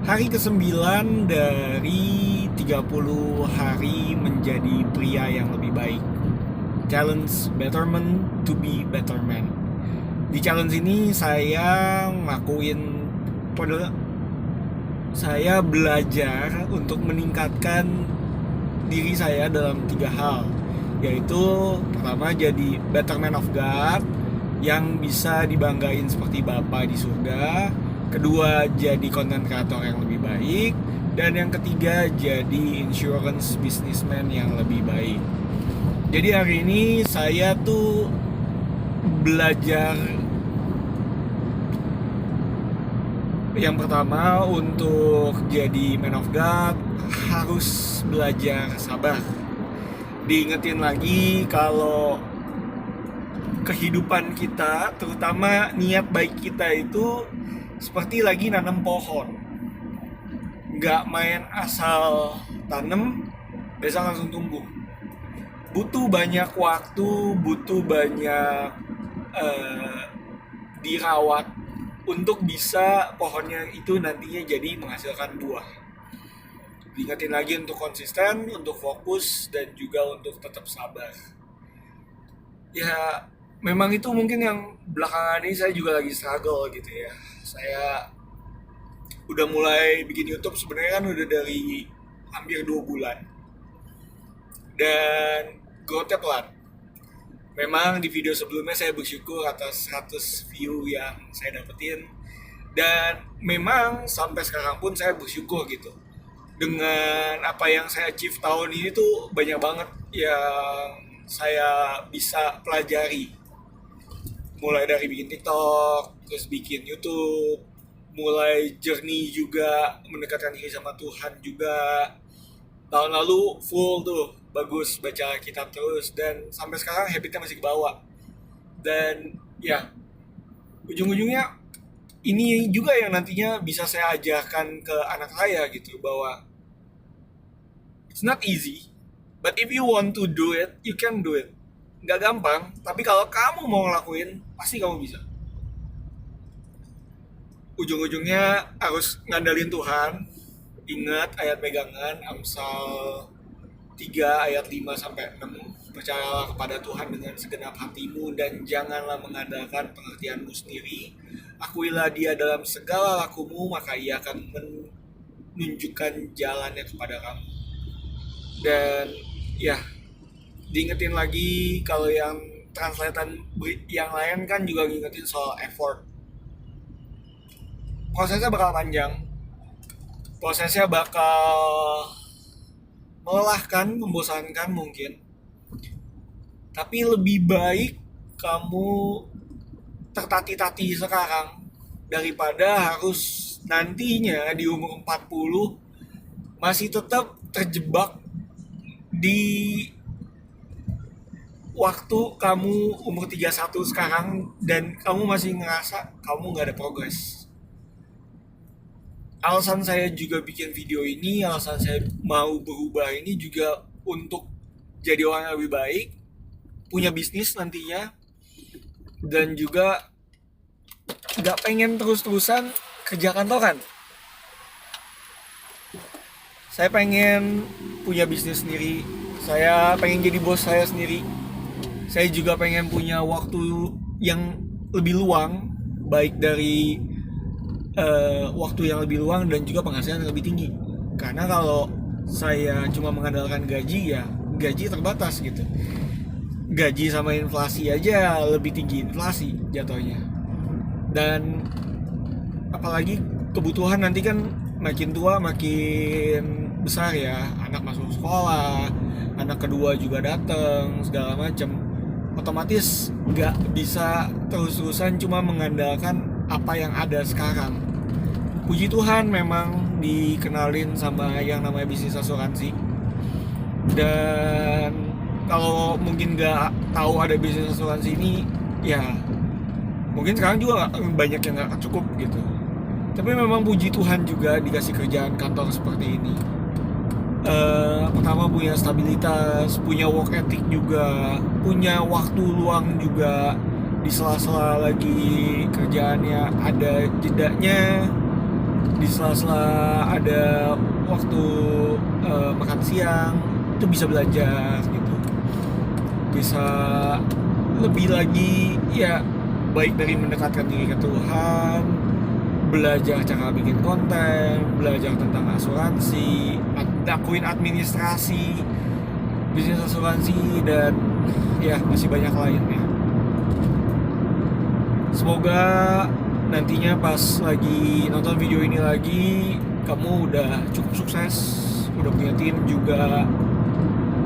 Hari ke-9 dari 30 hari menjadi pria yang lebih baik. Challenge Betterment to be better man. Di challenge ini saya saya belajar untuk meningkatkan diri saya dalam 3 hal, yaitu pertama jadi better man of God yang bisa dibanggain seperti Bapa di surga, kedua jadi content creator yang lebih baik, dan yang ketiga jadi insurance businessman yang lebih baik. Jadi hari ini saya tuh belajar yang pertama, untuk jadi man of God harus belajar sabar. Diingetin lagi kalau kehidupan kita, terutama niat baik kita itu seperti lagi nanam pohon. Nggak main asal tanam, besok langsung tumbuh. Butuh banyak waktu, butuh banyak dirawat untuk bisa pohonnya itu nantinya jadi menghasilkan buah. Diingetin lagi untuk konsisten, untuk fokus, dan juga untuk tetap sabar. Ya, memang itu mungkin yang belakangan ini saya juga lagi struggle gitu ya. Saya udah mulai bikin YouTube sebenarnya kan udah dari hampir 2 bulan. Dan growth-nya pelan. Memang di video sebelumnya saya bersyukur atas 100 view yang saya dapetin. Dan memang sampai sekarang pun saya bersyukur gitu. Dengan apa yang saya achieve tahun ini tuh banyak banget yang saya bisa pelajari. Mulai dari bikin TikTok, terus bikin YouTube, mulai journey juga mendekatkan diri sama Tuhan juga. Tahun lalu full tuh, bagus baca kitab terus, dan sampai sekarang habitnya masih kebawa. Dan ya, ujung-ujungnya ini juga yang nantinya bisa saya ajarkan ke anak saya gitu, bahwa it's not easy, but if you want to do it, you can do it. Nggak gampang, tapi kalau kamu mau ngelakuin, pasti kamu bisa. Ujung-ujungnya harus ngandalin Tuhan. Ingat ayat pegangan Amsal 3 ayat 5 sampai 6. Percayalah kepada Tuhan dengan segenap hatimu dan janganlah mengandalkan pengertianmu sendiri. Akuilah Dia dalam segala lakumu, maka Ia akan menunjukkan jalannya kepada kamu. Dan ya, diingetin lagi kalau yang translatean yang lain kan juga ngingetin soal effort. Prosesnya bakal panjang. Prosesnya bakal melelahkan, membosankan mungkin. Tapi lebih baik kamu tertati-tati sekarang daripada harus nantinya di umur 40 masih tetap terjebak di waktu kamu umur 31 sekarang dan kamu masih ngerasa kamu nggak ada progres. Alasan saya juga bikin video ini, alasan saya mau berubah ini juga untuk jadi orang yang lebih baik, punya bisnis nantinya, dan juga gak pengen terus-terusan kerja kantoran. Saya pengen punya bisnis sendiri, saya pengen jadi bos saya sendiri, saya juga pengen punya waktu yang lebih luang, baik dari waktu yang lebih luang dan juga penghasilan yang lebih tinggi. Karena kalau saya cuma mengandalkan gaji, ya gaji terbatas gitu. Gaji sama inflasi aja lebih tinggi inflasi jatuhnya. Dan apalagi kebutuhan nanti kan makin tua makin besar ya. Anak masuk sekolah, anak kedua juga datang, segala macam. Otomatis nggak bisa terus-terusan cuma mengandalkan apa yang ada sekarang. Puji Tuhan memang dikenalin sama yang namanya bisnis asuransi. Dan kalau mungkin nggak tahu ada bisnis asuransi ini, ya mungkin sekarang juga banyak yang nggak cukup gitu. Tapi memang puji Tuhan juga dikasih kerjaan kantor seperti ini. Pertama punya stabilitas, punya work ethic juga, punya waktu luang juga, di sela-sela lagi kerjaannya ada jedanya, di sela-sela ada waktu makan siang itu bisa belajar gitu, bisa lebih lagi ya, baik dari mendekatkan diri ke Tuhan, belajar cara bikin konten, belajar tentang asuransi, lakuin administrasi bisnis asuransi, dan ya masih banyak lainnya. Semoga nantinya pas lagi nonton video ini lagi, kamu udah cukup sukses, udah punya tim juga,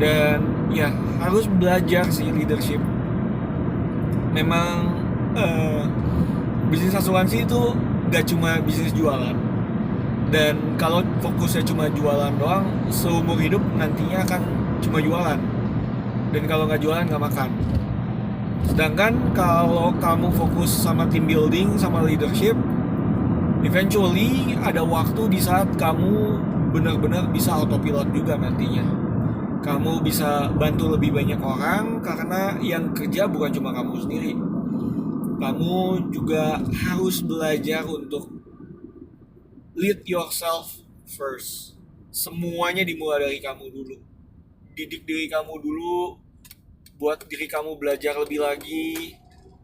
dan ya harus belajar sih leadership. Memang bisnis asuransi itu gak cuma bisnis jualan, dan kalau fokusnya cuma jualan doang, seumur hidup nantinya akan cuma jualan, dan kalau nggak jualan nggak makan. Sedangkan kalau kamu fokus sama team building, sama leadership, eventually ada waktu di saat kamu benar-benar bisa autopilot juga nantinya. Kamu bisa bantu lebih banyak orang, karena yang kerja bukan cuma kamu sendiri. Kamu juga harus belajar untuk lead yourself first. Semuanya dimulai dari kamu dulu. Didik diri kamu dulu, buat diri kamu belajar lebih lagi,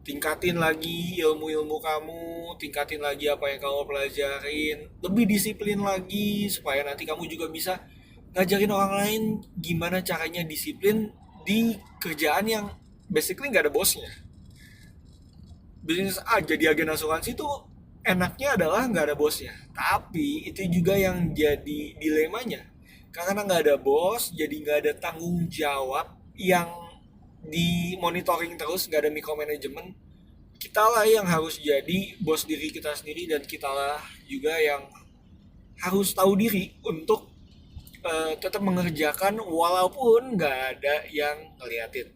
tingkatin lagi ilmu-ilmu kamu, tingkatin lagi apa yang kamu pelajarin, lebih disiplin lagi, supaya nanti kamu juga bisa ngajarin orang lain gimana caranya disiplin di kerjaan yang basically gak ada bosnya. Bisnis jadi agen asuransi itu enaknya adalah gak ada bosnya, tapi itu juga yang jadi dilemanya. Karena nggak ada bos, jadi nggak ada tanggung jawab yang di monitoring terus, nggak ada micromanagement. Kita lah yang harus jadi bos diri kita sendiri, dan kita lah juga yang harus tahu diri untuk tetap mengerjakan walaupun nggak ada yang ngeliatin.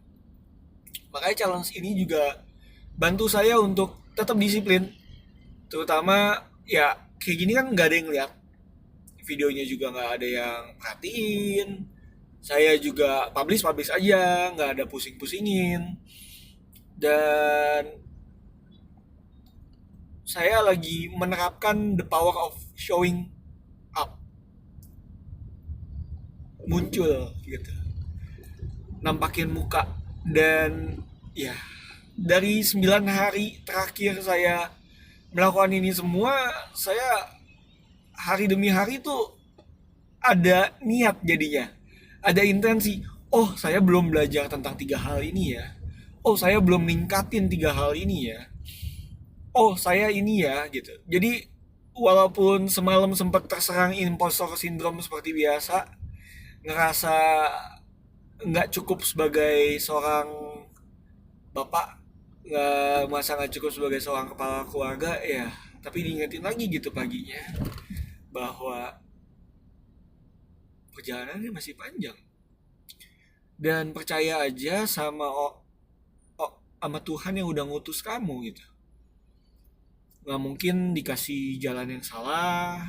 Makanya challenge ini juga bantu saya untuk tetap disiplin, terutama ya kayak gini kan nggak ada yang ngeliat. Videonya juga nggak ada yang perhatiin, saya juga publish aja, nggak ada pusing-pusingin, dan saya lagi menerapkan the power of showing up, muncul gitu, nampakin muka. Dan ya dari 9 hari terakhir saya melakukan ini semua, saya hari demi hari tuh ada niat jadinya, ada intensi. Oh, saya belum belajar tentang 3 hal ini ya. Oh, saya belum ningkatin 3 hal ini ya. Oh, saya ini ya gitu. Jadi walaupun semalam sempat terserang impostor syndrome seperti biasa, ngerasa nggak cukup sebagai seorang bapak, nggak cukup sebagai seorang kepala keluarga ya, tapi diingetin lagi gitu paginya bahwa perjalanannya masih panjang, dan percaya aja sama sama Tuhan yang udah ngutus kamu gitu. Nggak mungkin dikasih jalan yang salah,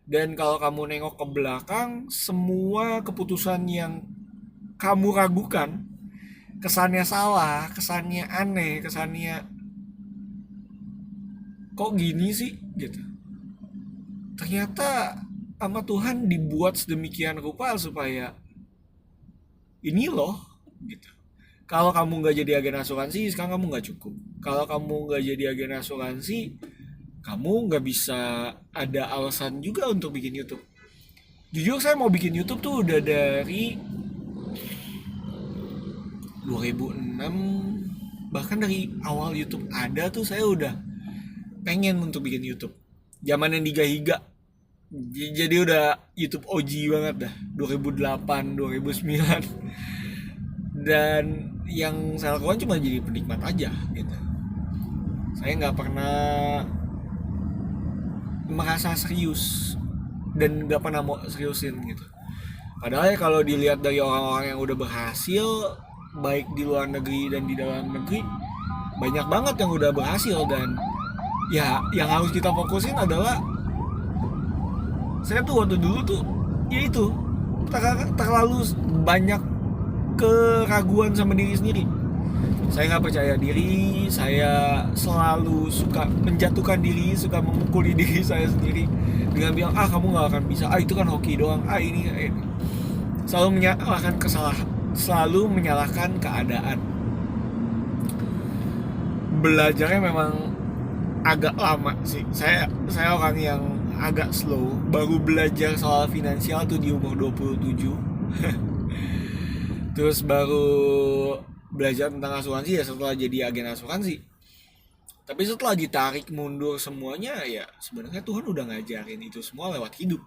dan kalau kamu nengok ke belakang, semua keputusan yang kamu ragukan, kesannya salah, kesannya aneh, kesannya kok gini sih gitu, ternyata sama Tuhan dibuat sedemikian rupa supaya ini loh gitu. Kalau kamu nggak jadi agen asuransi, sekarang kamu nggak cukup. Kalau kamu nggak jadi agen asuransi, kamu nggak bisa ada alasan juga untuk bikin YouTube. Jujur saya mau bikin YouTube tuh udah dari 2006, bahkan dari awal YouTube ada tuh saya udah pengen untuk bikin YouTube. Zaman yang diga-higa. Jadi udah YouTube OG banget dah, 2008, 2009. Dan yang saya lakukan cuma jadi penikmat aja gitu. Saya nggak pernah merasa serius, dan nggak pernah mau seriusin gitu. Padahal ya kalau dilihat dari orang-orang yang udah berhasil, baik di luar negeri dan di dalam negeri, banyak banget yang udah berhasil. Dan ya yang harus kita fokusin adalah, saya tuh waktu dulu tuh ya itu terlalu banyak keraguan sama diri sendiri. Saya nggak percaya diri, saya selalu suka menjatuhkan diri, suka memukuli diri saya sendiri dengan bilang, ah kamu nggak akan bisa, ah itu kan hoki doang, ah ini. Selalu menyalahkan selalu menyalahkan keadaan. Belajarnya memang agak lama sih. Saya orang yang agak slow, baru belajar soal finansial tuh di umur 27. Terus baru belajar tentang asuransi ya setelah jadi agen asuransi. Tapi setelah ditarik mundur semuanya ya sebenarnya Tuhan udah ngajarin itu semua lewat hidup.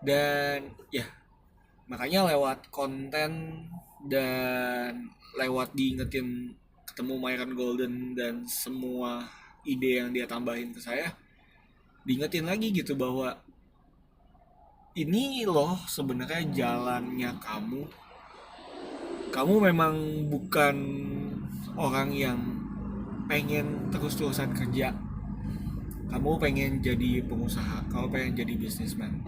Dan ya makanya lewat konten dan lewat diingetin ketemu Myron Golden dan semua ide yang dia tambahin ke saya, diingetin lagi gitu bahwa ini loh sebenarnya jalannya kamu. Kamu memang bukan orang yang pengen terus-terusan kerja. Kamu pengen jadi pengusaha, kamu pengen jadi businessman.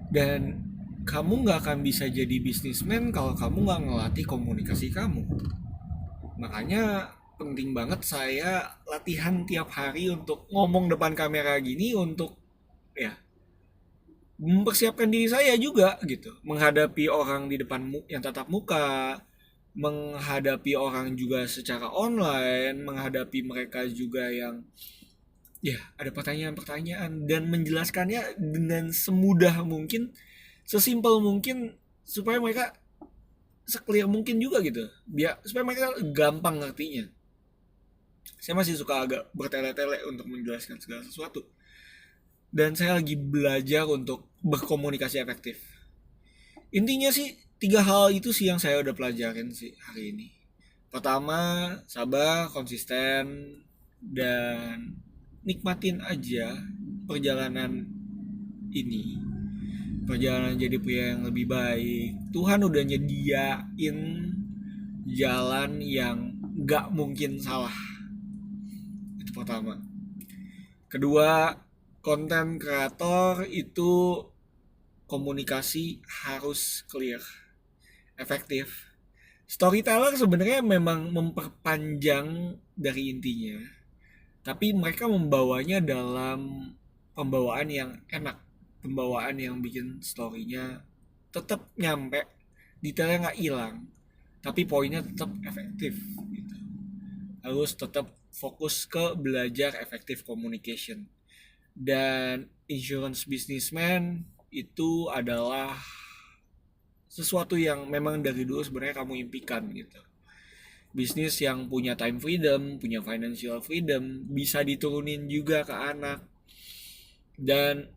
Dan kamu nggak akan bisa jadi businessman kalau kamu nggak ngelatih komunikasi kamu. Makanya penting banget saya latihan tiap hari untuk ngomong depan kamera gini untuk ya mempersiapkan diri saya juga gitu menghadapi orang di depan yang tatap muka, menghadapi orang juga secara online, menghadapi mereka juga yang ya ada pertanyaan-pertanyaan dan menjelaskannya dengan semudah mungkin, sesimpel mungkin supaya mereka seclear mungkin juga gitu, biar supaya mereka gampang ngertinya. Saya masih suka agak bertele-tele untuk menjelaskan segala sesuatu. Dan saya lagi belajar untuk berkomunikasi efektif. Intinya sih 3 hal itu sih yang saya udah pelajarin sih hari ini. Pertama, sabar, konsisten, dan nikmatin aja perjalanan ini. Perjalanan jadi pria yang lebih baik. Tuhan udah nyediain jalan yang gak mungkin salah. Itu pertama. Kedua, konten kreator itu komunikasi harus clear, efektif. Storyteller sebenarnya memang memperpanjang dari intinya, tapi mereka membawanya dalam pembawaan yang enak, pembawaan yang bikin storynya tetap nyampe, detailnya nggak hilang, tapi poinnya tetap efektif. Gitu. Harus tetap fokus ke belajar efektif communication. Dan insurance businessman itu adalah sesuatu yang memang dari dulu sebenarnya kamu impikan gitu. Bisnis yang punya time freedom, punya financial freedom, bisa diturunin juga ke anak. Dan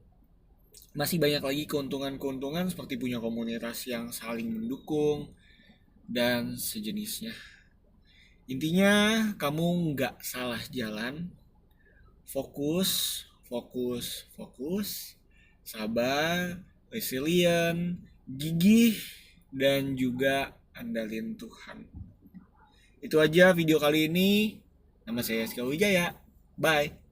masih banyak lagi keuntungan-keuntungan seperti punya komunitas yang saling mendukung dan sejenisnya. Intinya kamu nggak salah jalan, fokus, fokus, fokus, sabar, resilient, gigih, dan juga andalin Tuhan. Itu aja video kali ini. Nama saya Rizky Wijaya. Bye.